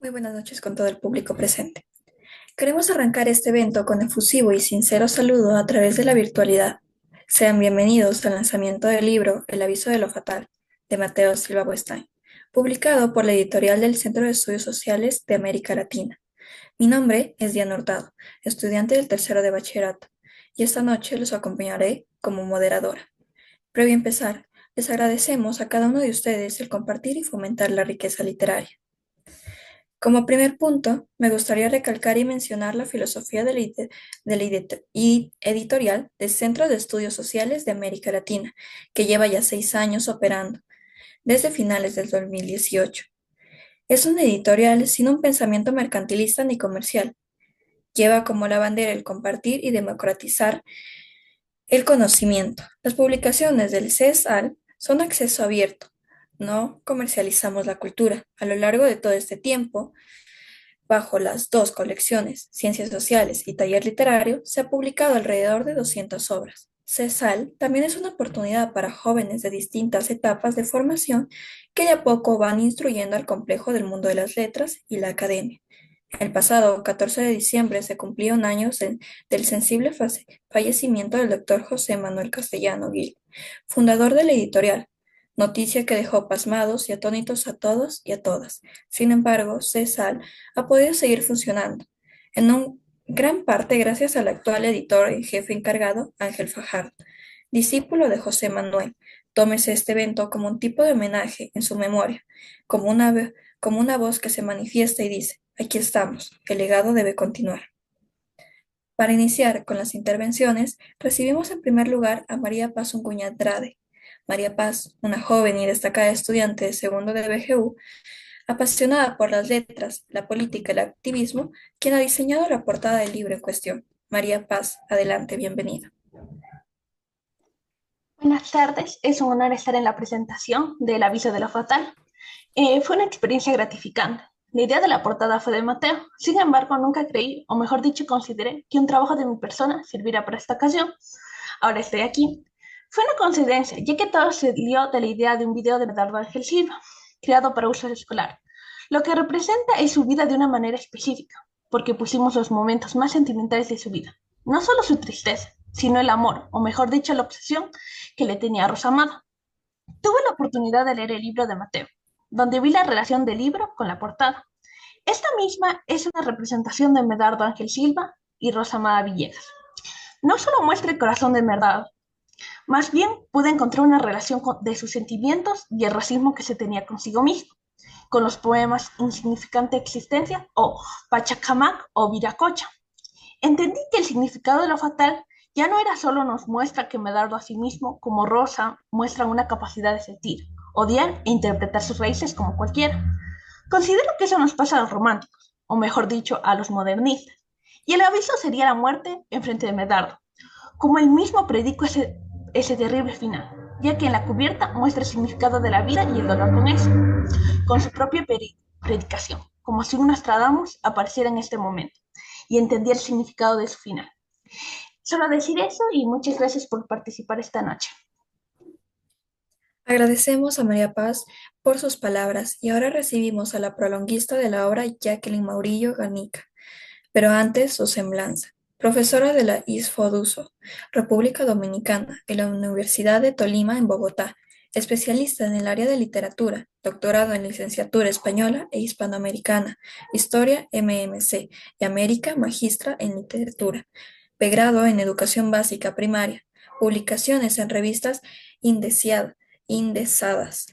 Muy buenas noches con todo el público presente. Queremos arrancar este evento con efusivo y sincero saludo a través de la virtualidad. Sean bienvenidos al lanzamiento del libro El aviso de lo fatal, de Mateo Silva Boestein, publicado por la editorial del Centro de Estudios Sociales de América Latina. Mi nombre es Diana Hurtado, estudiante del tercero de bachillerato, y esta noche los acompañaré como moderadora. Previo a empezar, les agradecemos a cada uno de ustedes el compartir y fomentar la riqueza literaria. Como primer punto, me gustaría recalcar y mencionar la filosofía de la editorial del Centro de Estudios Sociales de América Latina, que lleva ya 6 años operando, desde finales del 2018. Es una editorial sin un pensamiento mercantilista ni comercial. Lleva como la bandera el compartir y democratizar el conocimiento. Las publicaciones del CESAL son acceso abierto. No comercializamos la cultura. A lo largo de todo este tiempo, bajo las dos colecciones, Ciencias Sociales y Taller Literario, se ha publicado alrededor de 200 obras. CESAL también es una oportunidad para jóvenes de distintas etapas de formación que de a poco van instruyendo al complejo del mundo de las letras y la academia. El pasado 14 de diciembre se cumplió un año del sensible fallecimiento del doctor José Manuel Castellano Gil, fundador de la editorial, noticia que dejó pasmados y atónitos a todos y a todas. Sin embargo, CESAL ha podido seguir funcionando, en gran parte gracias al actual editor en jefe encargado, Ángel Fajardo, discípulo de José Manuel. Tómese este evento como un tipo de homenaje en su memoria, como una voz que se manifiesta y dice: aquí estamos, el legado debe continuar. Para iniciar con las intervenciones, recibimos en primer lugar a María Paz Unguña Andrade. María Paz, una joven y destacada estudiante de segundo de BGU, apasionada por las letras, la política y el activismo, quien ha diseñado la portada del libro en cuestión. María Paz, adelante, bienvenida. Buenas tardes, es un honor estar en la presentación del aviso de lo fatal. Fue una experiencia gratificante. La idea de la portada fue de Mateo, sin embargo nunca creí, o mejor dicho consideré, que un trabajo de mi persona serviría para esta ocasión. Ahora estoy aquí. Fue una coincidencia, ya que todo se dio de la idea de un video de Medardo Ángel Silva, creado para uso escolar. Lo que representa es su vida de una manera específica, porque pusimos los momentos más sentimentales de su vida. No solo su tristeza, sino el amor, o mejor dicho, la obsesión que le tenía a Rosa Amada. Tuve la oportunidad de leer el libro de Mateo, donde vi la relación del libro con la portada. Esta misma es una representación de Medardo Ángel Silva y Rosa Amada Villegas. No solo muestra el corazón de Medardo, más bien pude encontrar una relación de sus sentimientos y el racismo que se tenía consigo mismo, con los poemas Insignificante Existencia o Pachacamac o Viracocha. Entendí que el significado de lo fatal ya no era solo nos muestra que Medardo a sí mismo, como Rosa, muestra una capacidad de sentir, odiar e interpretar sus raíces como cualquiera. Considero que eso nos pasa a los románticos, o mejor dicho, a los modernistas. Y el aviso sería la muerte en frente de Medardo, como él mismo predico ese terrible final, ya que en la cubierta muestra el significado de la vida y el dolor con eso, con su propia predicación, como si un Nostradamus apareciera en este momento y entendía el significado de su final. Solo decir eso y muchas gracias por participar esta noche. Agradecemos a María Paz por sus palabras y ahora recibimos a la prologuista de la obra, Jacqueline Maurillo Ganica, pero antes su semblanza. Profesora de la ISFODUSO, República Dominicana, en la Universidad de Tolima en Bogotá, especialista en el área de literatura, doctorado en licenciatura española e hispanoamericana, historia MMC y América, magistra en literatura, pregrado en educación básica primaria, publicaciones en revistas Indesiada, Indesadas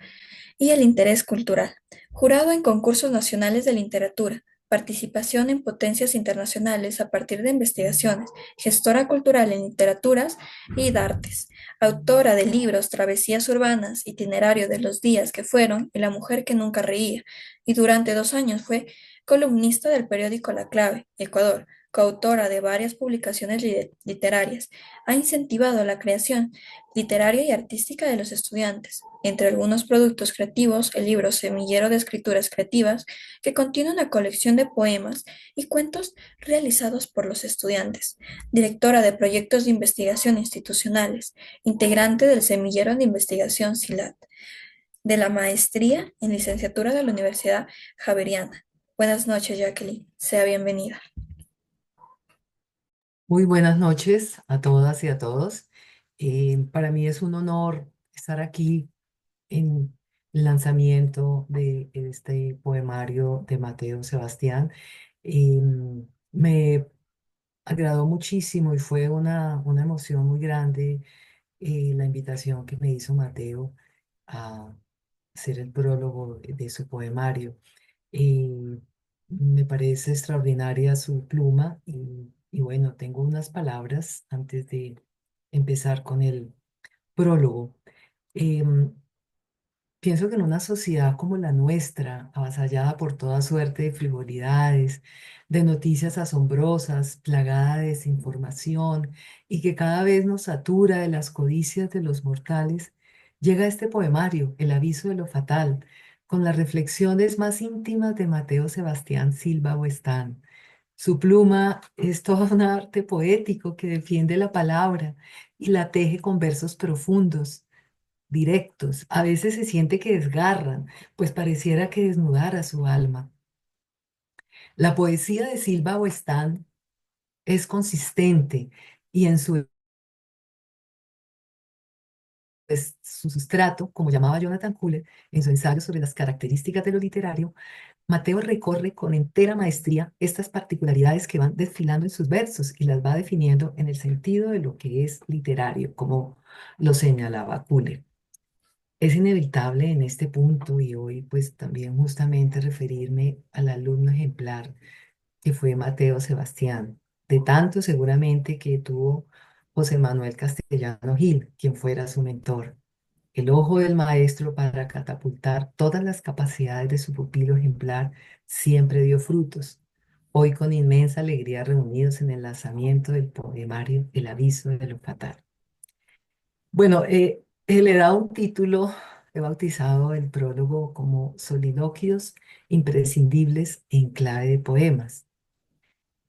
y el interés cultural, jurado en concursos nacionales de literatura, participación en potencias internacionales a partir de investigaciones, gestora cultural en literaturas y artes, autora de libros Travesías urbanas, Itinerario de los días que fueron y La mujer que nunca reía, y durante 2 años fue columnista del periódico La Clave, Ecuador, coautora de varias publicaciones literarias, ha incentivado la creación literaria y artística de los estudiantes. Entre algunos productos creativos, el libro Semillero de Escrituras Creativas, que contiene una colección de poemas y cuentos realizados por los estudiantes, directora de proyectos de investigación institucionales, integrante del Semillero de Investigación SILAT, de la Maestría en Licenciatura de la Universidad Javeriana, Buenas noches, Jacqueline. Sea bienvenida. Muy buenas noches a todas y a todos. Para mí es un honor estar aquí en el lanzamiento de este poemario de Mateo Sebastián. Me agradó muchísimo y fue una emoción muy grande la invitación que me hizo Mateo a hacer el prólogo de su poemario. Eh, Me parece extraordinaria su pluma y bueno, tengo unas palabras antes de empezar con el prólogo. Em, Pienso que en una sociedad como la nuestra, avasallada por toda suerte de frivolidades, de noticias asombrosas, plagada de desinformación y que cada vez nos satura de las codicias de los mortales, llega este poemario, El aviso de lo fatal, con las reflexiones más íntimas de Mateo Sebastián Silva Boestán. Su pluma es todo un arte poético que defiende la palabra y la teje con versos profundos directos. A veces se siente que desgarran, pues pareciera que desnudara su alma. La poesía de Silva Boestán es consistente y en su sustrato, como llamaba Jonathan Fuller en su ensayo sobre las características de lo literario, Mateo recorre con entera maestría estas particularidades que van desfilando en sus versos y las va definiendo en el sentido de lo que es literario, como lo señalaba Fuller. Es inevitable en este punto y hoy pues también justamente referirme al alumno ejemplar que fue Mateo Sebastián, de tanto seguramente que tuvo José Manuel Castellano Gil, quien fuera su mentor. El ojo del maestro para catapultar todas las capacidades de su pupilo ejemplar siempre dio frutos. Hoy con inmensa alegría reunidos en el lanzamiento del poemario El aviso de lo fatal. Bueno, le he dado un título, he bautizado el prólogo como Soliloquios imprescindibles en clave de poemas.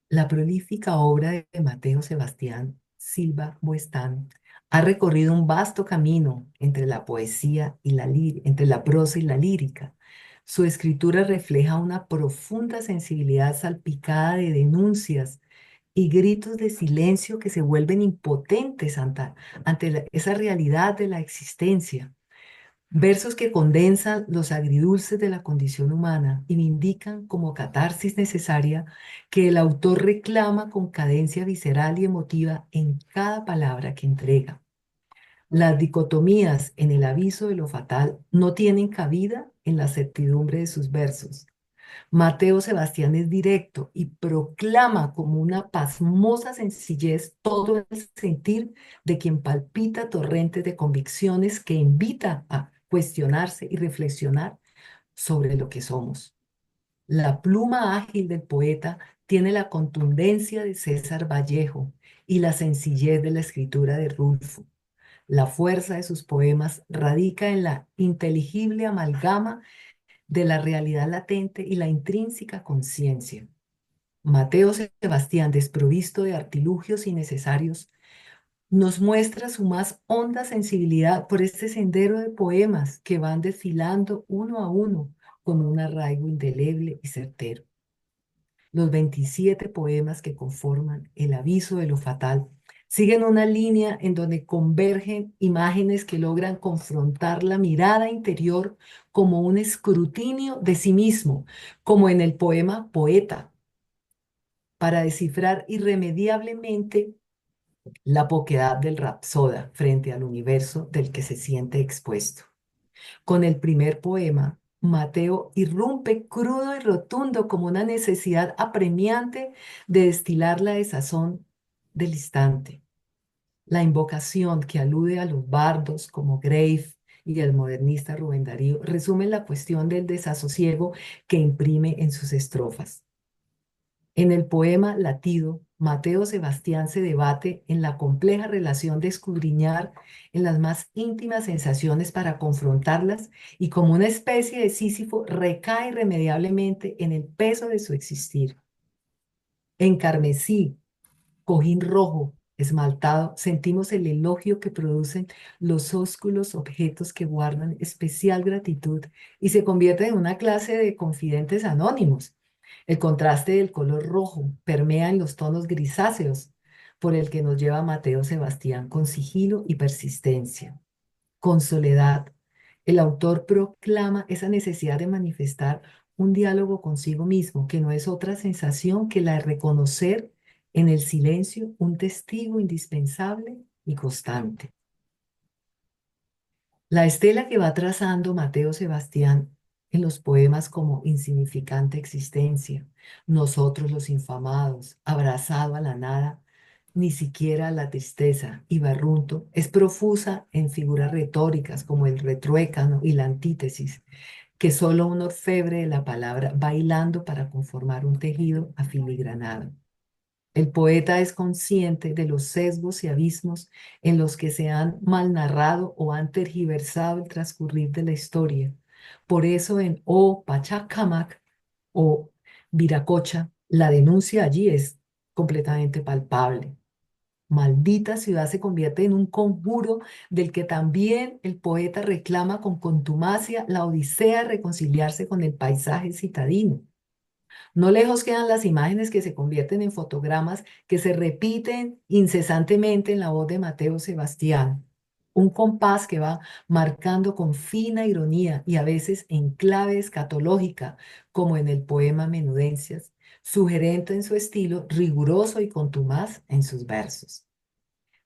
La prolífica obra de Mateo Sebastián Silva Boestán ha recorrido un vasto camino entre la poesía y entre la prosa y la lírica. Su escritura refleja una profunda sensibilidad salpicada de denuncias y gritos de silencio que se vuelven impotentes ante esa realidad de la existencia. Versos que condensan los agridulces de la condición humana y me indican como catarsis necesaria que el autor reclama con cadencia visceral y emotiva en cada palabra que entrega. Las dicotomías en el aviso de lo fatal no tienen cabida en la certidumbre de sus versos. Mateo Sebastián es directo y proclama como una pasmosa sencillez todo el sentir de quien palpita torrentes de convicciones que invita a cuestionarse y reflexionar sobre lo que somos. La pluma ágil del poeta tiene la contundencia de César Vallejo y la sencillez de la escritura de Rulfo. La fuerza de sus poemas radica en la inteligible amalgama de la realidad latente y la intrínseca conciencia. Mateo Sebastián, desprovisto de artilugios innecesarios, nos muestra su más honda sensibilidad por este sendero de poemas que van desfilando uno a uno con un arraigo indeleble y certero. Los 27 poemas que conforman El aviso de lo fatal siguen una línea en donde convergen imágenes que logran confrontar la mirada interior como un escrutinio de sí mismo, como en el poema Poeta, para descifrar irremediablemente la poquedad del rapsoda frente al universo del que se siente expuesto. Con el primer poema, Mateo irrumpe crudo y rotundo como una necesidad apremiante de destilar la desazón del instante. La invocación que alude a los bardos como Grave y el modernista Rubén Darío resume la cuestión del desasosiego que imprime en sus estrofas. En el poema Latido, Mateo Sebastián se debate en la compleja relación de escudriñar en las más íntimas sensaciones para confrontarlas y como una especie de Sísifo recae irremediablemente en el peso de su existir. En Carmesí, cojín rojo, esmaltado, sentimos el elogio que producen los ósculos objetos que guardan especial gratitud y se convierten en una clase de confidentes anónimos El contraste del color rojo permea en los tonos grisáceos por el que nos lleva Mateo Sebastián con sigilo y persistencia. Con soledad, el autor proclama esa necesidad de manifestar un diálogo consigo mismo, que no es otra sensación que la de reconocer en el silencio un testigo indispensable y constante. La estela que va trazando Mateo Sebastián en los poemas como Insignificante Existencia, Nosotros los Infamados, Abrazado a la Nada, Ni siquiera a la Tristeza y Barrunto, es profusa en figuras retóricas como el retruécano y la antítesis, que solo un orfebre de la palabra va hilando para conformar un tejido afiligranado. El poeta es consciente de los sesgos y abismos en los que se han mal narrado o han tergiversado el transcurrir de la historia. Por eso en O Pachacamac o Viracocha, la denuncia allí es completamente palpable. Maldita ciudad se convierte en un conjuro del que también el poeta reclama con contumacia la odisea de reconciliarse con el paisaje citadino. No lejos quedan las imágenes que se convierten en fotogramas que se repiten incesantemente en la voz de Mateo Sebastián. Un compás que va marcando con fina ironía y a veces en clave escatológica, como en el poema Menudencias, sugerente en su estilo, riguroso y contumaz en sus versos.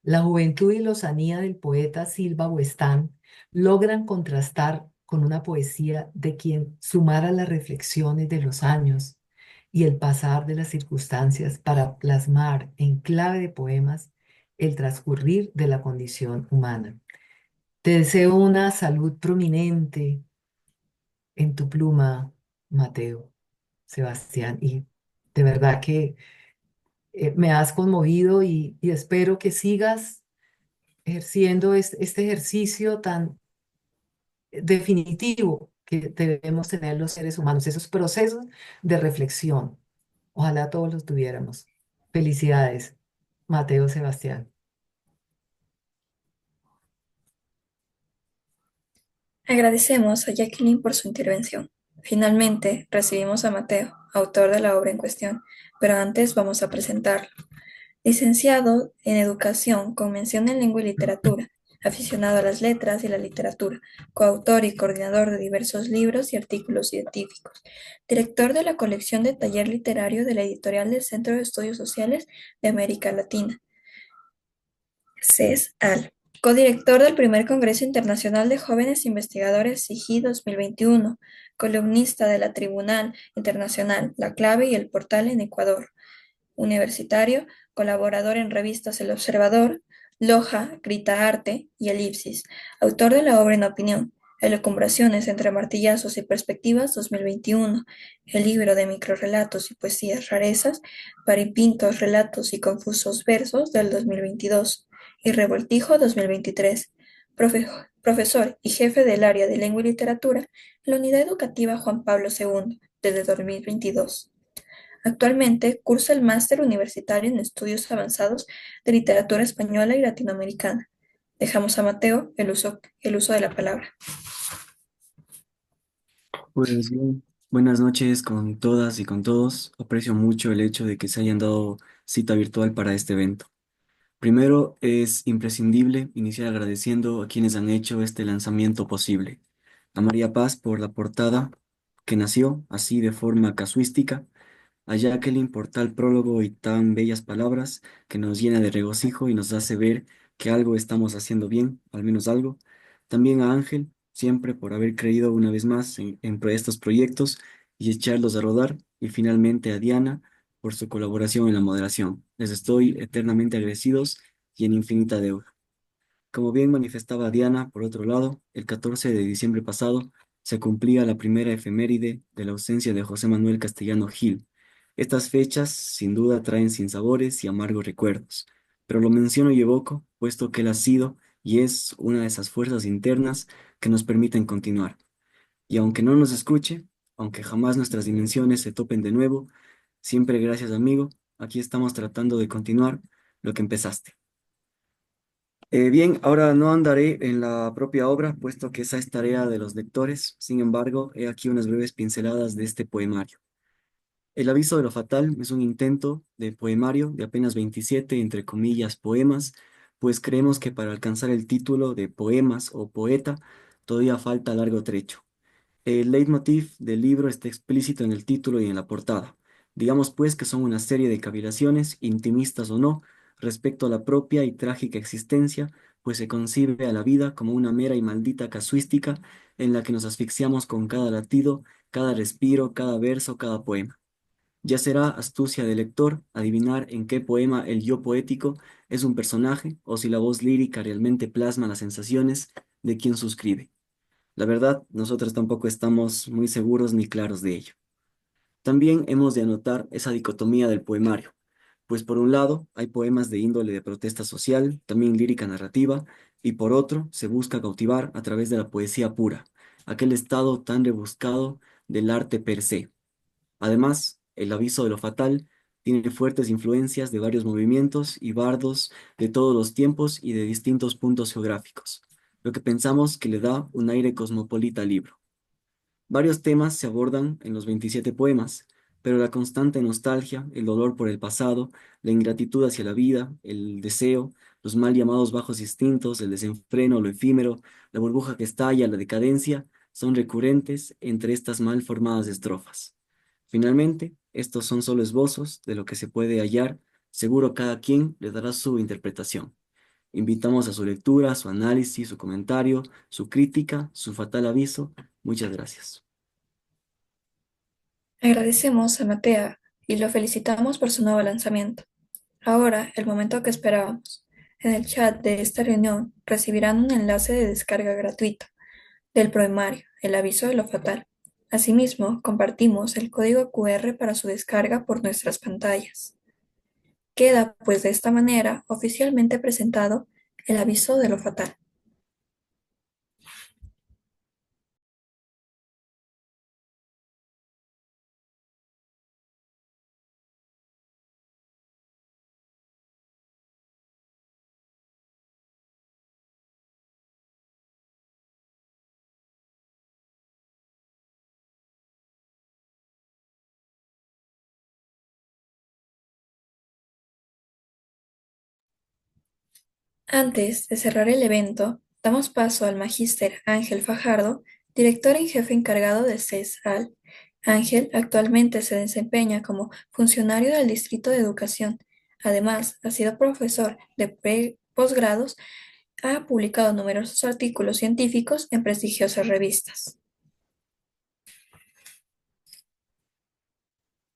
La juventud y lozanía del poeta Silva Buestán logran contrastar con una poesía de quien sumara las reflexiones de los años y el pasar de las circunstancias para plasmar en clave de poemas el transcurrir de la condición humana. Te deseo una salud prominente en tu pluma, Mateo, Sebastián, y de verdad que me has conmovido y espero que sigas ejerciendo este ejercicio tan definitivo que debemos tener los seres humanos, esos procesos de reflexión. Ojalá todos los tuviéramos. Felicidades, Mateo Sebastián. Agradecemos a Jacqueline por su intervención. Finalmente, recibimos a Mateo, autor de la obra en cuestión, pero antes vamos a presentarlo. Licenciado en Educación con mención en Lengua y Literatura, aficionado a las letras y la literatura, coautor y coordinador de diversos libros y artículos científicos, director de la colección de Taller Literario de la editorial del Centro de Estudios Sociales de América Latina, CESAL, codirector del primer Congreso Internacional de Jóvenes Investigadores SIGI 2021, columnista de la Tribunal Internacional La Clave y el Portal en Ecuador, universitario, colaborador en revistas El Observador, Loja, Grita Arte y Elipsis, autor de la obra En Opinión, Elucubraciones entre martillazos y perspectivas 2021, el libro de microrrelatos y poesías rarezas, variopintos relatos y confusos versos del 2022 y Revoltijo 2023, profesor y jefe del área de Lengua y Literatura en la Unidad Educativa Juan Pablo II desde 2022. Actualmente cursa el Máster Universitario en Estudios Avanzados de Literatura Española y Latinoamericana. Dejamos a Mateo el uso de la palabra. Pues bien, buenas noches con todas y con todos. Aprecio mucho el hecho de que se hayan dado cita virtual para este evento. Primero, es imprescindible iniciar agradeciendo a quienes han hecho este lanzamiento posible. A María Paz por la portada, que nació así de forma casuística, a Jacqueline por tal prólogo y tan bellas palabras que nos llena de regocijo y nos hace ver que algo estamos haciendo bien, al menos algo. También a Ángel, siempre por haber creído una vez más en estos proyectos y echarlos a rodar. Y finalmente a Diana por su colaboración en la moderación. Les estoy eternamente agradecidos y en infinita deuda. Como bien manifestaba Diana, por otro lado, el 14 de diciembre pasado se cumplía la primera efeméride de la ausencia de José Manuel Castellano Gil. Estas fechas sin duda traen sinsabores y amargos recuerdos, pero lo menciono y evoco, puesto que él ha sido y es una de esas fuerzas internas que nos permiten continuar. Y aunque no nos escuche, aunque jamás nuestras dimensiones se topen de nuevo, siempre gracias amigo, aquí estamos tratando de continuar lo que empezaste. Bien, ahora no andaré en la propia obra, puesto que esa es tarea de los lectores. Sin embargo, he aquí unas breves pinceladas de este poemario. El aviso de lo fatal es un intento de poemario de apenas 27, entre comillas, poemas, pues creemos que para alcanzar el título de poemas o poeta todavía falta largo trecho. El leitmotiv del libro está explícito en el título y en la portada. Digamos pues que son una serie de cavilaciones, intimistas o no, respecto a la propia y trágica existencia, pues se concibe a la vida como una mera y maldita casuística en la que nos asfixiamos con cada latido, cada respiro, cada verso, cada poema. Ya será astucia del lector adivinar en qué poema el yo poético es un personaje o si la voz lírica realmente plasma las sensaciones de quien suscribe. La verdad, nosotros tampoco estamos muy seguros ni claros de ello. También hemos de anotar esa dicotomía del poemario, pues por un lado hay poemas de índole de protesta social, también lírica narrativa, y por otro se busca cautivar a través de la poesía pura, aquel estado tan rebuscado del arte per se. Además, el aviso de lo fatal tiene fuertes influencias de varios movimientos y bardos de todos los tiempos y de distintos puntos geográficos, lo que pensamos que le da un aire cosmopolita al libro. Varios temas se abordan en los 27 poemas, pero la constante nostalgia, el dolor por el pasado, la ingratitud hacia la vida, el deseo, los mal llamados bajos instintos, el desenfreno, lo efímero, la burbuja que estalla, la decadencia, son recurrentes entre estas mal formadas estrofas. Finalmente, estos son solo esbozos de lo que se puede hallar, seguro cada quien le dará su interpretación. Invitamos a su lectura, su análisis, su comentario, su crítica, su fatal aviso. Muchas gracias. Agradecemos a Matea y lo felicitamos por su nuevo lanzamiento. Ahora, el momento que esperábamos. En el chat de esta reunión recibirán un enlace de descarga gratuito del poemario, el aviso de lo fatal. Asimismo, compartimos el código QR para su descarga por nuestras pantallas. Queda, pues, de esta manera oficialmente presentado el aviso de lo fatal. Antes de cerrar el evento, damos paso al magíster Ángel Fajardo, director en jefe encargado de CESAL. Ángel actualmente se desempeña como funcionario del Distrito de Educación. Además, ha sido profesor de posgrados, ha publicado numerosos artículos científicos en prestigiosas revistas.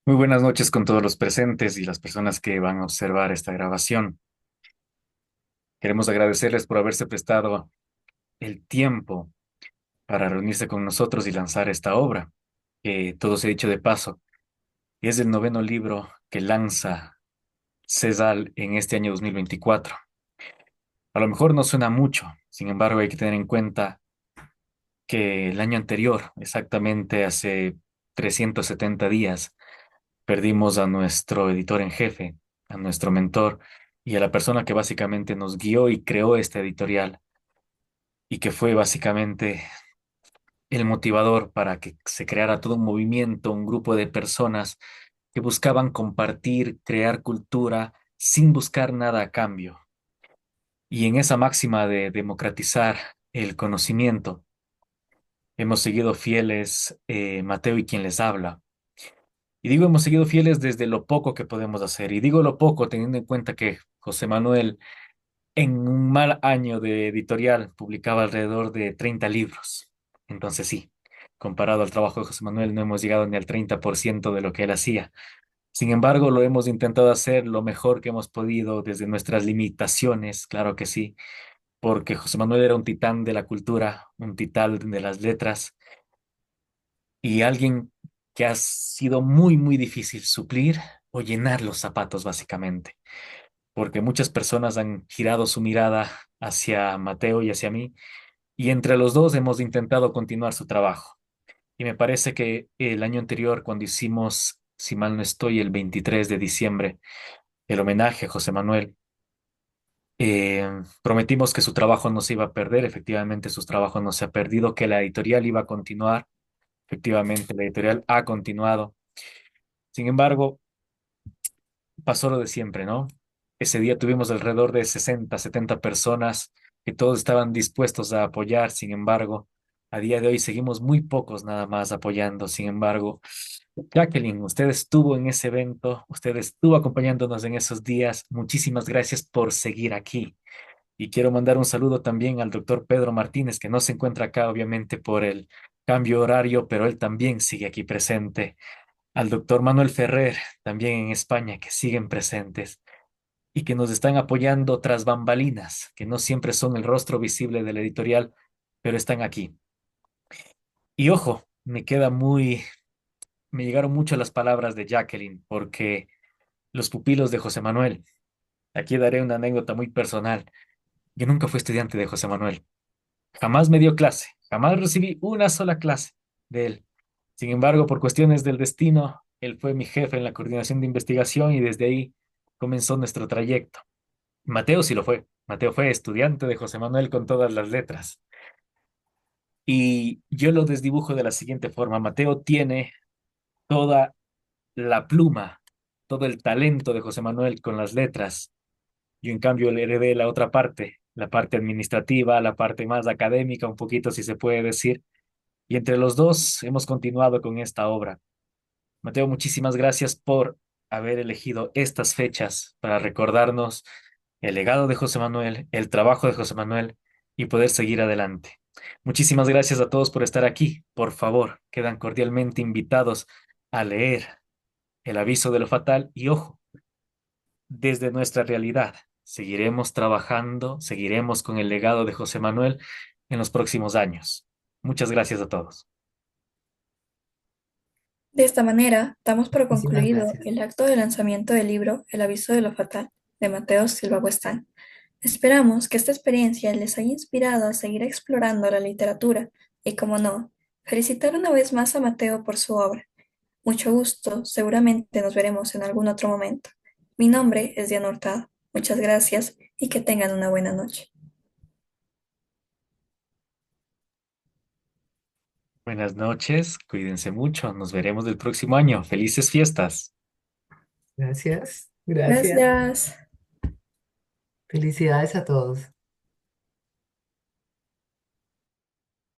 Muy buenas noches con todos los presentes y las personas que van a observar esta grabación. Queremos agradecerles por haberse prestado el tiempo para reunirse con nosotros y lanzar esta obra, que todo se ha dicho de paso, es el noveno libro que lanza CESAL en este año 2024. A lo mejor no suena mucho, sin embargo hay que tener en cuenta que el año anterior, exactamente hace 370 días, perdimos a nuestro editor en jefe, a nuestro mentor y a la persona que básicamente nos guió y creó esta editorial y que fue básicamente el motivador para que se creara todo un movimiento, un grupo de personas que buscaban compartir, crear cultura sin buscar nada a cambio. Y en esa máxima de democratizar el conocimiento, hemos seguido fieles, Mateo y quien les habla. Y digo, hemos seguido fieles desde lo poco que podemos hacer. Y digo lo poco teniendo en cuenta que José Manuel, en un mal año de editorial, publicaba alrededor de 30 libros. Entonces sí, comparado al trabajo de José Manuel, no hemos llegado ni al 30% de lo que él hacía. Sin embargo, lo hemos intentado hacer lo mejor que hemos podido desde nuestras limitaciones, claro que sí, porque José Manuel era un titán de la cultura, un titán de las letras y alguien que ha sido muy, muy difícil suplir o llenar los zapatos, básicamente, porque muchas personas han girado su mirada hacia Mateo y hacia mí, y entre los dos hemos intentado continuar su trabajo. Y me parece que el año anterior, cuando hicimos, si mal no estoy, el 23 de diciembre, el homenaje a José Manuel, prometimos que su trabajo no se iba a perder, efectivamente su trabajo no se ha perdido, que la editorial iba a continuar, efectivamente la editorial ha continuado. Sin embargo, pasó lo de siempre, ¿no? Ese día tuvimos alrededor de 60, 70 personas que todos estaban dispuestos a apoyar. Sin embargo, a día de hoy seguimos muy pocos nada más apoyando. Sin embargo, Jacqueline, usted estuvo en ese evento, usted estuvo acompañándonos en esos días. Muchísimas gracias por seguir aquí. Y quiero mandar un saludo también al doctor Pedro Martínez, que no se encuentra acá, obviamente, por el cambio horario, pero él también sigue aquí presente. Al doctor Manuel Ferrer, también en España, que siguen presentes y que nos están apoyando tras bambalinas, que no siempre son el rostro visible de la editorial, pero están aquí. Y ojo, me llegaron mucho las palabras de Jacqueline, porque los pupilos de José Manuel, aquí daré una anécdota muy personal. Yo nunca fui estudiante de José Manuel, jamás me dio clase, jamás recibí una sola clase de él. Sin embargo, por cuestiones del destino, él fue mi jefe en la coordinación de investigación y desde ahí comenzó nuestro trayecto. Mateo sí lo fue. Mateo fue estudiante de José Manuel con todas las letras. Y yo lo desdibujo de la siguiente forma. Mateo tiene toda la pluma, todo el talento de José Manuel con las letras. Yo, en cambio, le heredé la otra parte, la parte administrativa, la parte más académica, un poquito, si se puede decir. Y entre los dos hemos continuado con esta obra. Mateo, muchísimas gracias por haber elegido estas fechas para recordarnos el legado de José Manuel, el trabajo de José Manuel y poder seguir adelante. Muchísimas gracias a todos por estar aquí. Por favor, quedan cordialmente invitados a leer el aviso de lo fatal y ojo, desde nuestra realidad. Seguiremos trabajando, seguiremos con el legado de José Manuel en los próximos años. Muchas gracias a todos. De esta manera, damos por Muchísimas concluido gracias. el acto de lanzamiento del libro El aviso de lo fatal, de Mateo Silva Buestán. Esperamos que esta experiencia les haya inspirado a seguir explorando la literatura y, como no, felicitar una vez más a Mateo por su obra. Mucho gusto, seguramente nos veremos en algún otro momento. Mi nombre es Diana Hurtado. Muchas gracias y que tengan una buena noche. Buenas noches, cuídense mucho, nos veremos el próximo año. Felices fiestas. Gracias. Gracias. Gracias. Felicidades a todos.